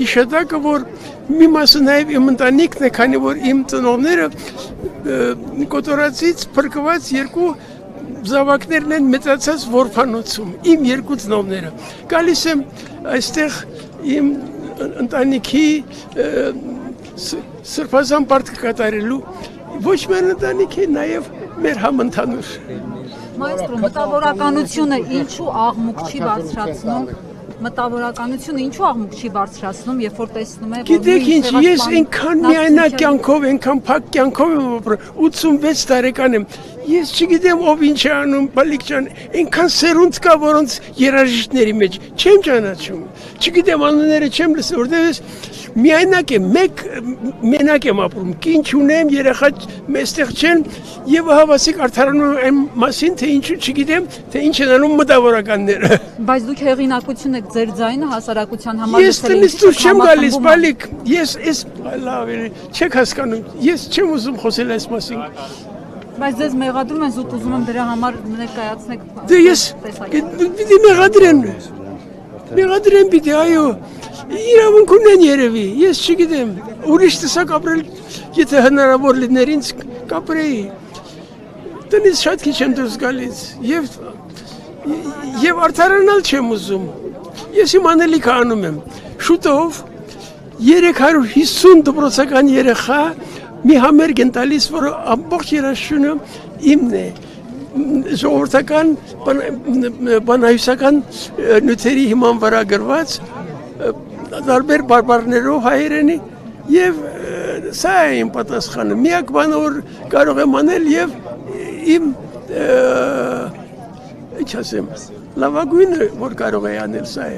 հիշատակը, որ մի մասը նաև իմ ընտանիքն է, քանի որ իմ ծնողները կոտորածից փրկված երկու զավակներն են մեծացած Որփանոցում, իմ երկու ծնողները։ Գալիս եմ այստեղ իմ ընտանիքի սրբազան պարտքը կատարելու ոչ միայն ընտանիքի, նաև մեր համընդհանուր։ Մայստրո, մտավորականությունը ինչու աղմուկ չի բարձրացնում, երբ որ տեսնում է, որ Գիտեք ինչ, ես այնքան միայնակ կյանքով, այնքան փակ կյանքով եմ ապրում, 86 տարեկան եմ, ես չգիտեմ ով ինչ է անում, բալիկ ջան, այնքան սերունդ կա, որոնց երաժիշտների մեջ չեմ ճանաչում, չգիտեմ անունները չեմ լսել, որտեղ ես միայնակ եմ, մենակ եմ ապրում, կին չունեմ, երեխա մեստեղ չեն, եւ հավասիկ արդարանում եմ մասին, թե ինչու չգիտեմ, թե ինչ են անում մտավորականները։ Բայց դուք հեղինակություն եք ձեր ձայնը հասարակության համար Ես տնից դուրս չեմ գալիս, բալիկ, ես լավ է, չեք հասկանում, ես չեմ ուզում խոսել այս մասին։ Բայց ձեզ մեղադրում են, զուտ ուզում եմ դրա համար ներկայացնեք։ Դե ես պիտի մեղադրեն պիտի, այո, իրավունք ունեն երևի, ես չգիտեմ, ուրիշ տեսակ ապրել, եթե հնարավոր լիներ ինձ կապրեի, տնից շատ քիչ եմ դուրս գալիս, և արդարանալ չեմ ուզում, ես իմ անելիքը անում եմ, շուտով 350 դպրոցական երեխա մի համերգ են տալիս, որ ամբողջ երաժշտությունը իմն է, ժողովրդական բանահյուսական նյութերի հիման վրա գրված, տարբեր բարբառներով հայերենի, և սա է իմ պատասխանը, միակ բանը, որ կարող եմ անել, և իմ, ինչ ասեմ, լավագույնը, որ կարող է անել, սա է։